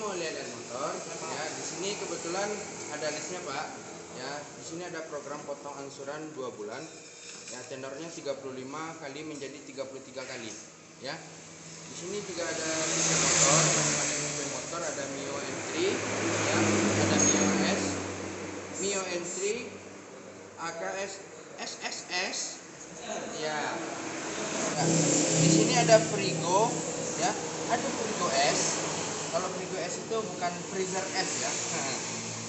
mau lihat motor, ya di sini kebetulan ada listnya Pak. Ya, di sini ada program potong angsuran 2 bulan. Ya, tenornya 35 kali menjadi 33 kali. Ya, di sini juga ada listnya motor, ada motor, ada Mio N3, ya, ada Mio S, Mio N3, AKS, SSS, ya. Ya, di sini ada Frigo, ya, ada Frigo S. Kalau Frigo S itu bukan freezer S ya.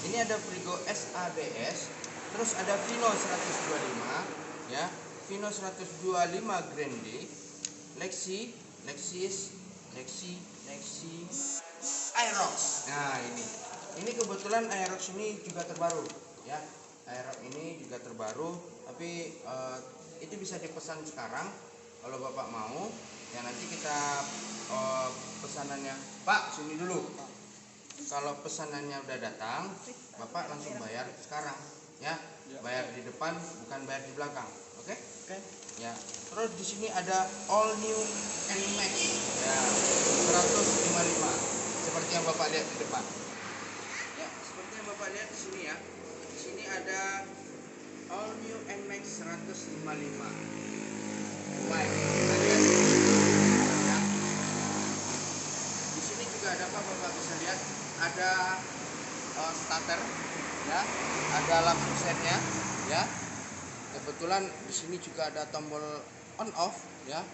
Ini ada Frigo SABS, terus ada Vino 125, ya, Vino 125 Grande, Lexi Aerox. Nah ini kebetulan Aerox ini juga terbaru, ya. Aerox ini juga terbaru, tapi itu bisa dipesan sekarang kalau Bapak mau. Ya nanti kita pesanannya, Pak sini dulu. Kalau pesanannya udah datang, Bapak langsung bayar sekarang, ya. Bayar di depan, bukan bayar di belakang, oke? Oke. Ya. Terus di sini ada all new NMAX, ya, 155, seperti yang Bapak lihat di depan. Ya, seperti yang Bapak lihat di sini ya. Di sini ada all new NMAX 155. Baik, ya. Di sini juga ada apa Bapak bisa lihat? Ada starter, ya, ada lampu setnya, ya. Kebetulan di sini juga ada tombol on off, ya.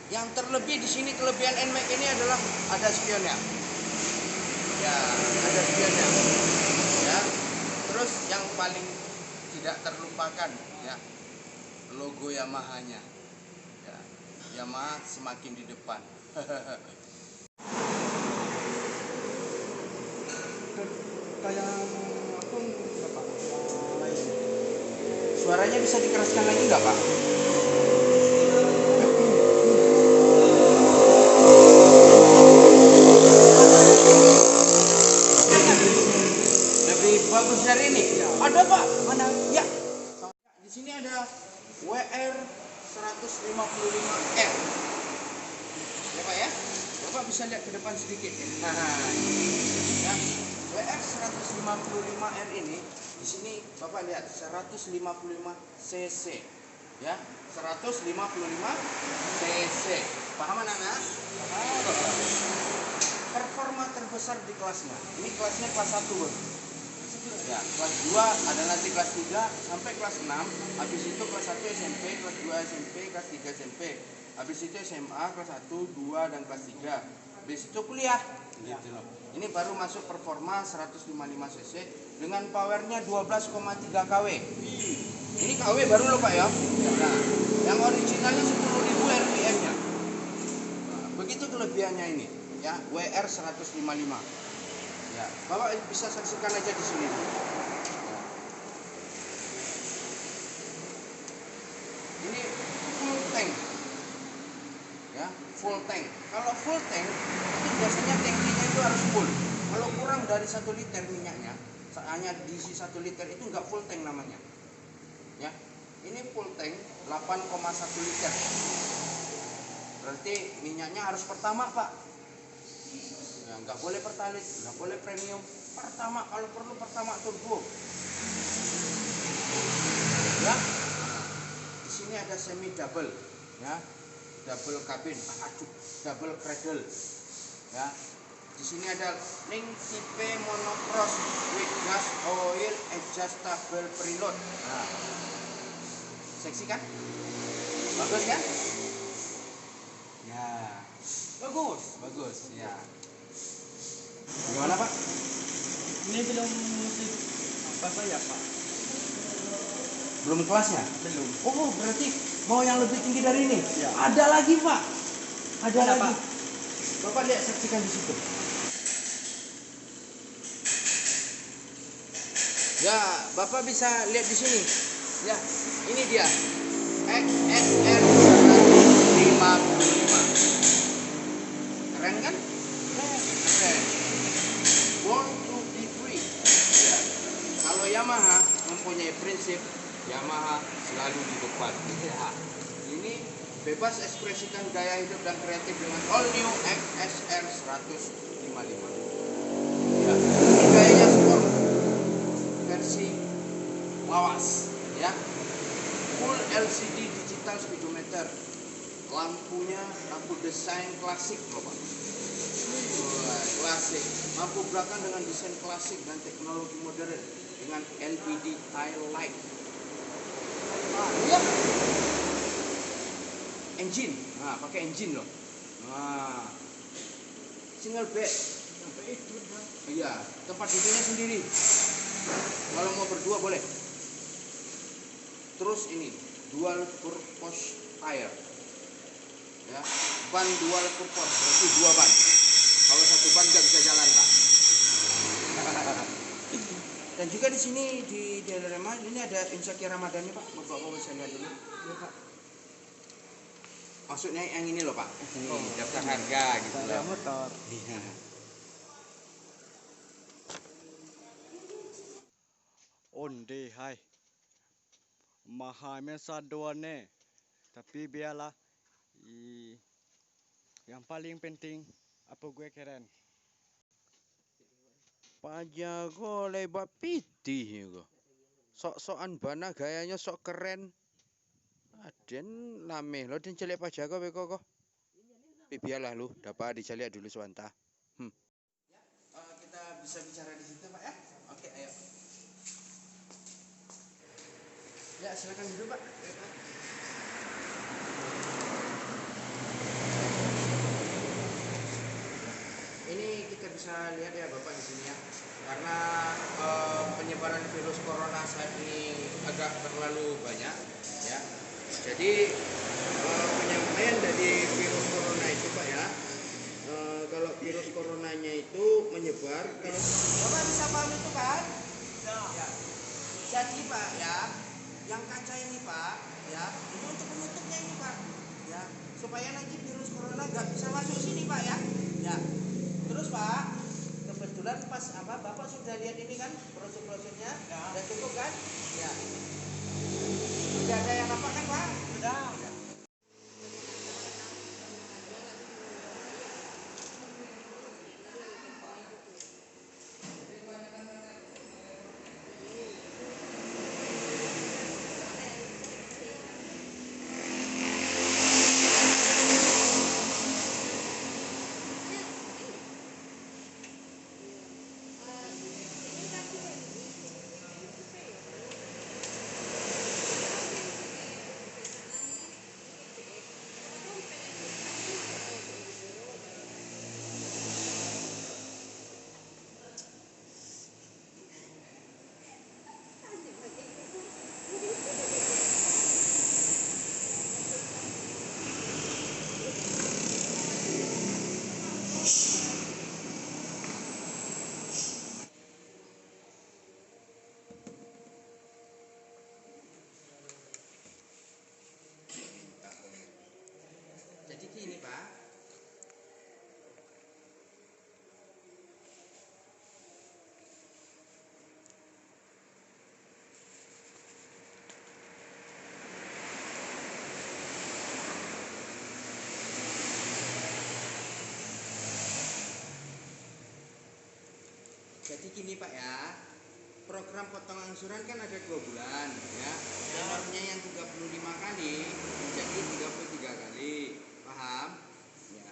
Yang terlebih di sini kelebihan NMAX ini adalah ada spionnya, ya, ada spionnya, ya. Terus yang paling tidak terlupakan, ya, logo Yamaha-nya, ya. Yamaha semakin di depan. Kayak apa Pak? Suaranya bisa dikeraskan lagi nggak Pak? Lebih bagus dari ini? Ada Pak? Mana? Ya. Di sini ada WR 155R. Ya Pak ya? Bapak bisa lihat ke depan sedikit. Nah, ya. WR 155R ini di sini Bapak lihat 155 cc, ya, 155 cc. Paham anak-anak? Performa terbesar di kelasnya. Ini kelasnya kelas 1 Bos. Ya, kelas 2 ada nanti kelas 3 sampai kelas 6. Habis itu kelas 1 SMP, kelas 2 SMP, kelas 3 SMP. Habis itu SMA kelas 1, 2 dan kelas 3. Habis itu kuliah. Gitu loh. Ini baru masuk performa 155 cc dengan powernya 12,3 kW. Ini kW baru loh Pak ya. Nah, yang originalnya 10.000 RPM-nya. Nah, begitu kelebihannya ini, ya, WR 155. Ya, Bapak bisa saksikan aja di sini. Ya. Ini full tank. Ya, full tank. Kalau full tank itu biasanya tankinya itu harus full. Kalau kurang dari 1 liter minyaknya, hanya diisi 1 liter itu enggak full tank namanya. Ya. Ini full tank 8,1 liter. Berarti minyaknya harus pertama, Pak. Ya, enggak boleh pertalite, enggak boleh premium. Pertama, kalau perlu pertama turbo. Ya. Di sini ada semi double, ya. Double cabin, double cradle, ya. Di sini ada link tipe monocross with gas oil adjustable preload. Nah, seksi kan? Bagus kan? Ya, bagus, ya. Gimana Pak? Ini belum musik apa saya Pak? Belum kelasnya? Belum. Oh, berarti mau yang lebih tinggi dari ini? Ya. Ada lagi Pak. Ada lagi. Pak. Bapak lihat, saksikan di situ. Ya, Bapak bisa lihat di sini. Ya, ini dia. XSR 155. Keren kan? Keren. Born to be free. Ya. Kalau Yamaha mempunyai prinsip Yamaha selalu di depan. Ya. Ini bebas ekspresikan gaya hidup dan kreatif dengan all new XSR 155. lampunya lampu desain klasik loh Pak. Wah, klasik. Lampu belakang dengan desain klasik dan teknologi modern dengan LED highlight. Iya. Engine. Nah, pakai engine loh. Nah. Single bed. Iya, tempat duduknya sendiri. Kalau mau berdua boleh. Terus ini dual purpose tire. Ya, ban dual purpose, berarti dua ban. Kalau satu ban nggak bisa jalan Pak. Dan juga di sini di Diadema ini ada insaki Ramadannya Pak. Bapak bisa lihat dulu. Ya, Pak. Maksudnya yang ini loh Pak. Ini daftar harga gitu loh. Motor. Iya. Onde hai. Mahamnya saduane. Tapi biarlah. Yang paling penting apa gue keren. Pak Jago lebar pitih itu. Sok-sokan bana gayanya sok keren. Aden lame lo den celek Pak Jago beko kok. Biarlah lu, dapat diceliak dulu sebentar. Kita bisa bicara di situ Pak ya. Oke, ayo. Ya, silakan dulu Pak. Ini kita bisa lihat ya Bapak di sini ya. Karena penyebaran virus corona saat ini agak terlalu banyak ya. Jadi penyampaian dari virus corona itu Pak ya. Kalau virus coronanya itu menyebar, kalau Bapak bisa paham itu kan? Ya. Jadi Pak ya, yang kaca ini Pak ya, itu untuk menutupnya ini Pak ya, supaya nanti virus corona nggak bisa masuk sini Pak ya. Ya. Terus Pak, kebetulan pas Bapak sudah lihat ini kan prosedurnya, ya. Udah cukup kan? Ya. Tidak ada yang apa kan Pak? Sudah. Jadi gini Pak. Jadi gini Pak ya, program potong angsuran kan ada 2 bulan ya. Tenornya yang 35 kali menjadi 33 kali. Paham? Ya.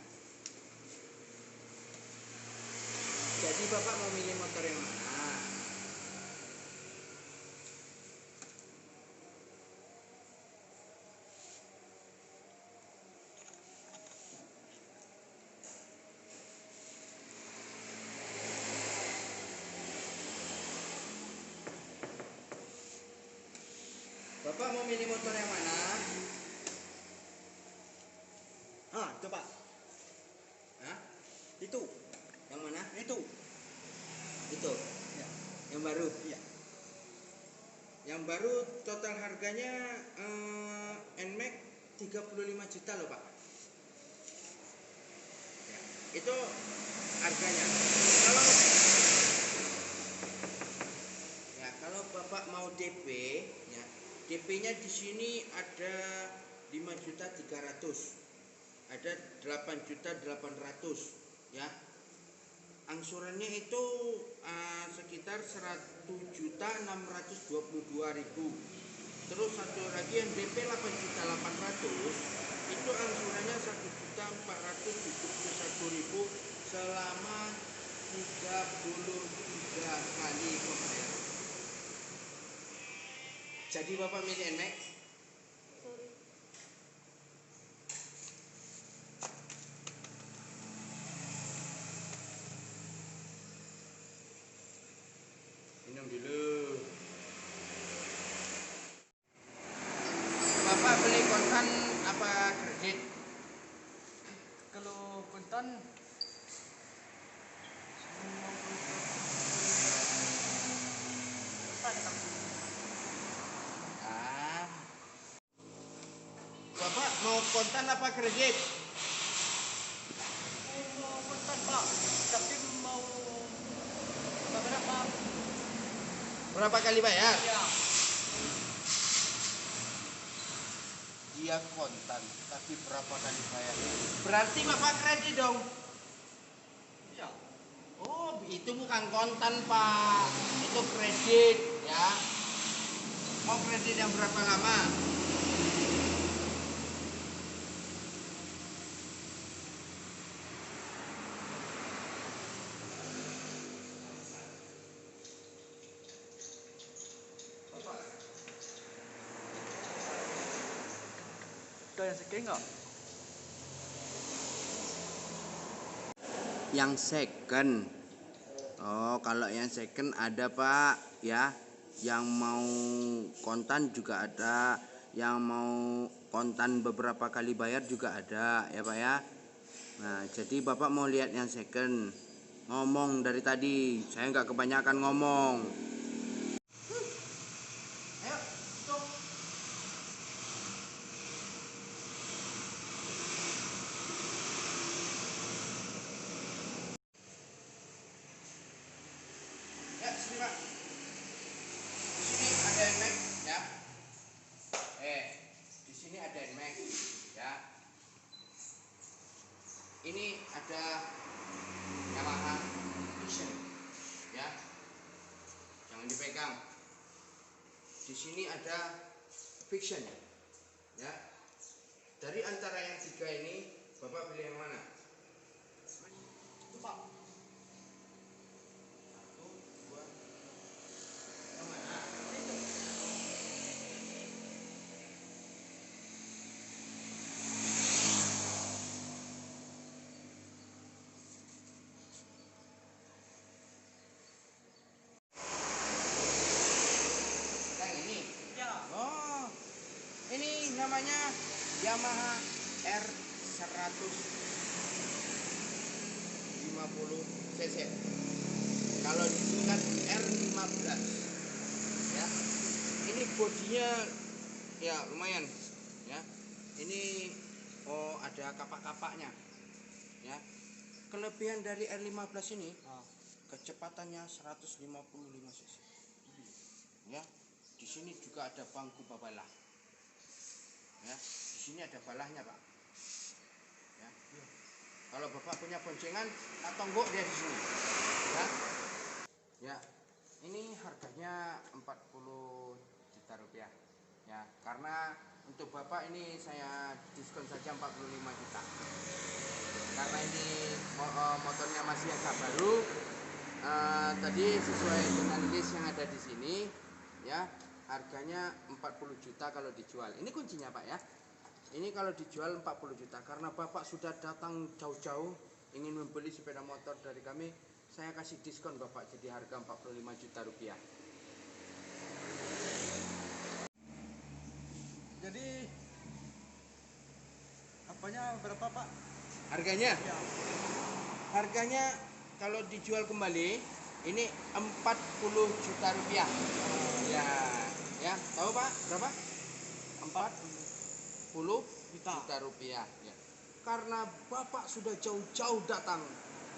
Jadi Bapak mau milih motor yang mana? Bapak mau milih motor yang mana? Itu Pak. Hah? Itu. Yang mana? Itu. Itu. Ya. Yang baru. Iya. Yang baru total harganya NMAX 35 juta loh Pak. Ya, itu harganya. Kalau Bapak mau DP, ya, DP-nya di sini ada 5.300.000. Ada 8.800.000 ya. Angsurannya itu sekitar 1.622.000. Terus satu lagi yang DP 8.800.000 itu angsurannya 1.471.000 selama 33 kali pembayaran. Jadi Bapak milih NMAX? Minum dulu. Bapak beli kontan apa kredit? Kalau kontan Ah. Bapak mau kontan apa kredit? mau kontan Pak, tapi mau berapa? Berapa kali bayar? Ya, Dia kontan, tapi berapa kali bayar? Berarti Bapak kredit dong? ya. Oh, itu bukan kontan Pak, itu kredit ya. Mau kredit yang berapa lama? Ada yang sekali nggak? Yang second. Oh, kalau yang second ada Pak ya. Yang mau kontan juga ada. Yang mau kontan beberapa kali bayar juga ada ya Pak ya. Nah, jadi Bapak mau lihat yang second. Ngomong dari tadi, saya nggak kebanyakan ngomong. Ayo, stop. Ya, sini Pak. Di sini ada NMAX ya. Di sini ada NMAX ya. Ini ada Yamaha Vision ya. Jangan dipegang. Di sini ada Fiction ya. Dari antara yang tiga ini Bapak pilih yang mana? Itu Pak. Satu, dua, yang mana? Yang ini. Ya. Oh, ini namanya Yamaha R150 cc. Kalau disingkat R15 ya. Ini bodinya ya lumayan ya. Ini ada kapak-kapaknya ya. Kelebihan dari R15 ini kecepatannya 155 cc. Ya. Di sini juga ada bangku babalah. Ya, di sini ada balahnya, Pak. Ya. Kalau Bapak punya boncengan, tonggok dia di sini. Ya. Ya. Ini harganya 40 juta rupiah. Ya, karena untuk Bapak ini saya diskon saja 45 juta. Karena ini motornya masih agak baru. Tadi sesuai dengan list yang ada di sini, ya harganya 40 juta kalau dijual. Ini kuncinya Pak ya. Ini kalau dijual 40 juta karena Bapak sudah datang jauh-jauh ingin membeli sepeda motor dari kami, saya kasih diskon Bapak jadi harga 45 juta rupiah. Jadi apanya berapa Pak? Harganya? Ya. Harganya kalau dijual kembali ini 40 juta rupiah. Ya, ya, tahu Pak berapa? 40 juta rupiah. Ya. Karena Bapak sudah jauh-jauh datang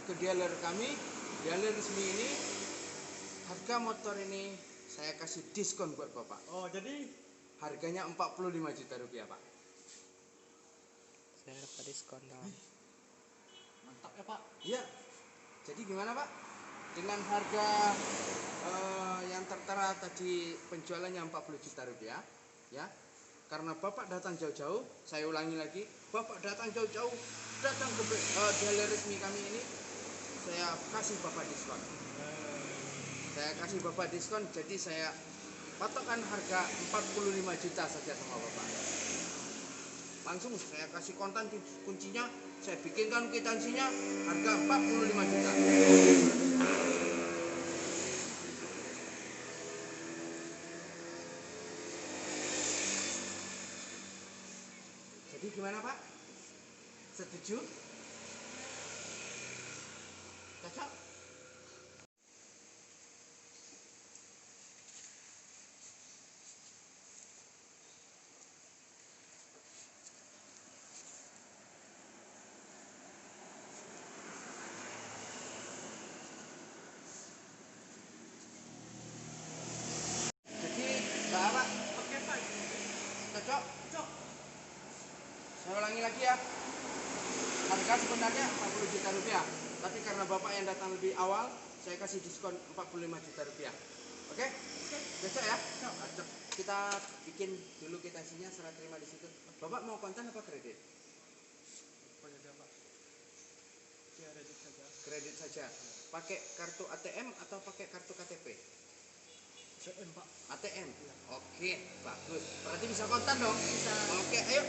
ke dealer kami, dealer resmi ini, harga motor ini saya kasih diskon buat Bapak. Oh, jadi Harganya 45 juta rupiah Pak. saya dapat diskon dong. Mantap ya Pak. Iya. Jadi gimana Pak? Dengan harga yang tertera tadi penjualannya 40 juta rupiah, ya. karena Bapak datang jauh-jauh, saya ulangi lagi, Bapak datang jauh-jauh, datang ke dealer resmi kami ini, saya kasih Bapak diskon. Saya kasih Bapak diskon, jadi saya patokan harga 45 juta saja sama Bapak. Langsung saya kasih kontan kuncinya, saya bikinkan kwitansinya, harga 45 juta. Jadi gimana Pak? Setuju? Cocok? Jadi Mbak Pak, Oke Pak. cocok? Cocok. Saya ulangi lagi ya. Harga sebenarnya 40 juta rupiah, tapi karena Bapak yang datang lebih awal, saya kasih diskon 45 juta rupiah. Oke? Cocok ya? Cocok. Kita bikin dulu kwitansinya, serah terima di situ. Bapak mau kontan apa kredit? Apa saja Pak? Kredit saja. Kredit saja. Pakai kartu ATM atau pakai kartu KTP? ATM Pak. ATM. Oke, bagus. Berarti bisa kontan dong? Bisa. Oke, ayo.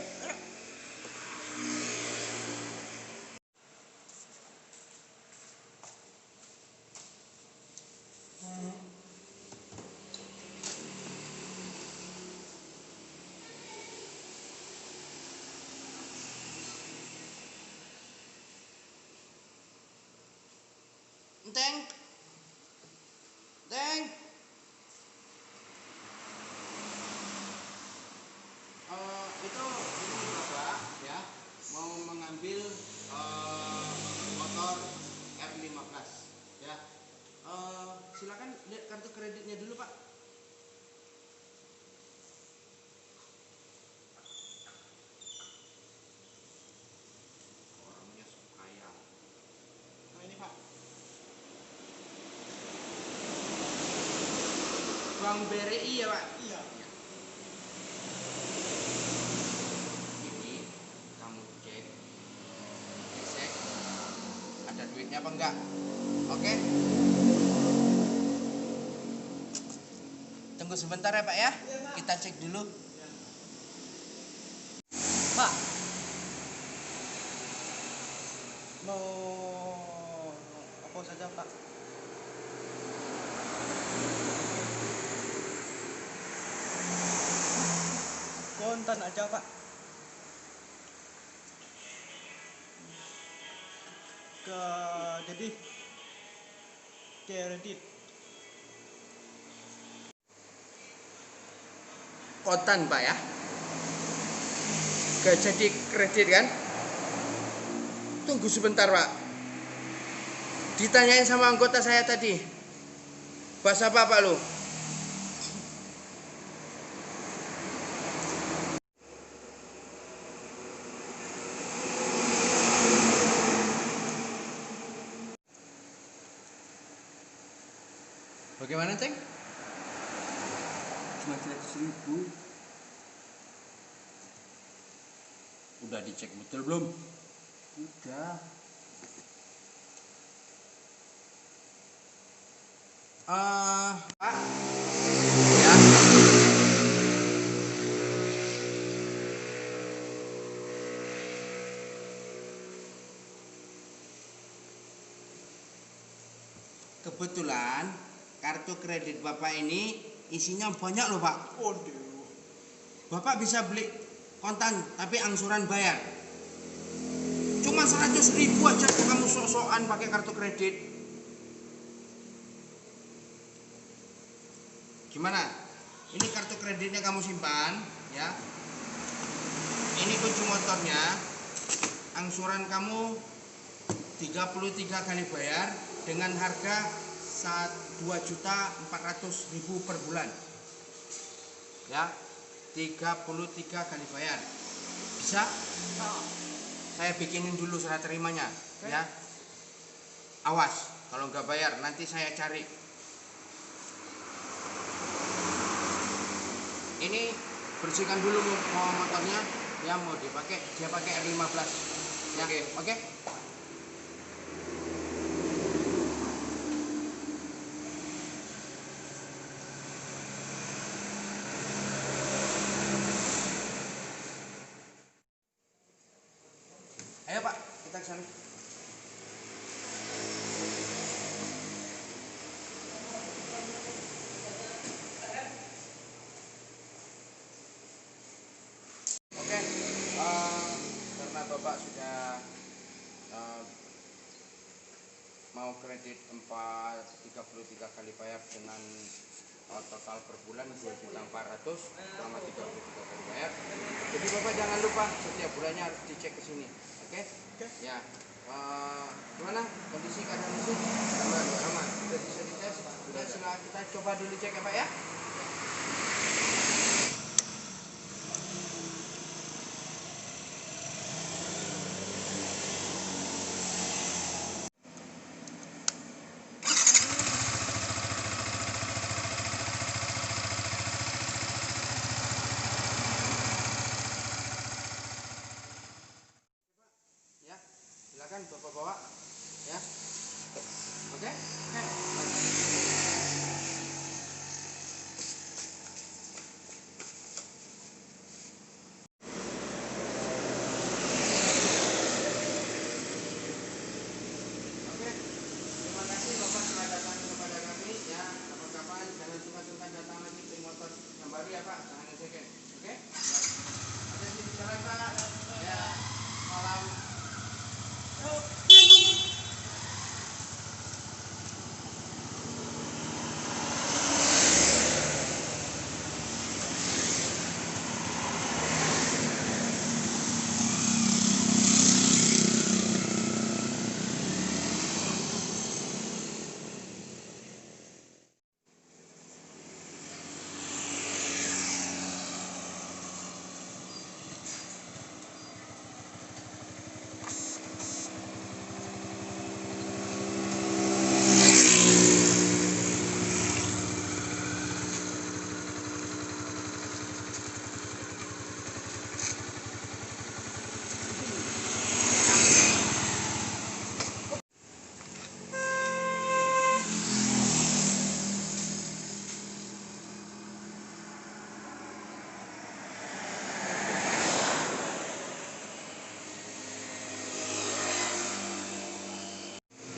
Enteng. Enteng. Itu ini Bapak ya mau mengambil motor R15 ya. Silakan lihat kartu kreditnya dulu Pak. Orangnya kaya. Nah ini Pak. Bang BRI ya Pak. Iya. Ini kamu cek ada duitnya apa enggak. Oke. Tunggu sebentar ya Pak ya. Kita cek dulu. Pak. Mau apa saja Pak? Kontan aja Pak. Ke debit. Kredit. Kontan Pak ya. Gak jadi kredit kan? Tunggu sebentar Pak. Ditanyain sama anggota saya tadi. Bahasa apa Pak lu? Bagaimana Ceng? Cuma 100.000. Udah dicek betul belum? Udah. Pak. Ya. Kebetulan kartu kredit Bapak ini isinya banyak loh Pak. Waduh. Bapak bisa beli kontan tapi angsuran bayar. Cuma 100.000 aja kamu sok-sokan pakai kartu kredit. Gimana? Ini kartu kreditnya kamu simpan ya. Ini kunci motornya. Angsuran kamu 33 kali bayar dengan harga 2.400.000 per bulan. Ya, 33 kali bayar. Bisa? Saya bikinin dulu serah terimanya, ya. Awas, kalau nggak bayar nanti saya cari. Ini bersihkan dulu mau motornya, ya mau dipakai, dia pakai R15. Ya, oke. Ayo Pak, kita ke sana. Oke, karena Bapak sudah mau kredit 33 kali bayar dengan total per bulan 2.400.000 selama 33 kali bayar. Jadi Bapak jangan lupa setiap bulannya harus dicek ke sini. Oke? Ya. Gimana kondisi keadaan mesin? Aman. Sudah bisa dites? Sudah, silakan kita coba dulu cek ya Pak ya. Ya, silakan Bapak bawa ya. Oke? Oke, terima kasih Bapak telah datang kepada kami ya. Kapan-kapan jangan sungkan-sungkan datang lagi ke motor yang baru ya Pak, jangan second. Oke? Ya. Ada di jalan Pak. Ya. Malam.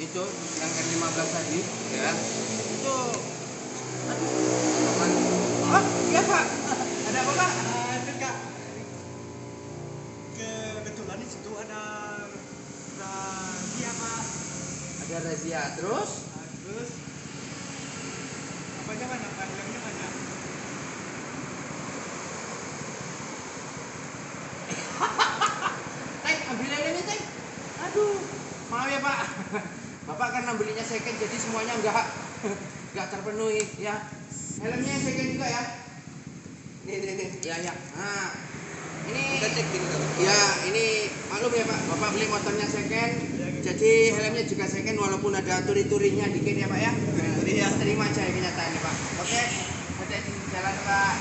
Itu yang R15 tadi ya. Itu aduh. Oh, iya Pak. Ada apa Pak? Itu Kak. Kebetulan di situ ada razia Pak. Ada razia terus? Terus apanya mana? Helmnya mana? Teng, ambil ini Teng. Aduh, maaf ya Pak. Bapak kan belinya second jadi semuanya enggak terpenuhi ya. Helmnya second juga ya. Nih. Ya. Nah, ini kita cek dulu. Ya, ini maklum ya Pak. Bapak beli motornya second. Jadi helmnya juga second walaupun ada turi-turinya dikit ya Pak ya. Turi-turi ya. Terima aja kenyataannya Pak. Oke. Hati-hati di jalan Pak.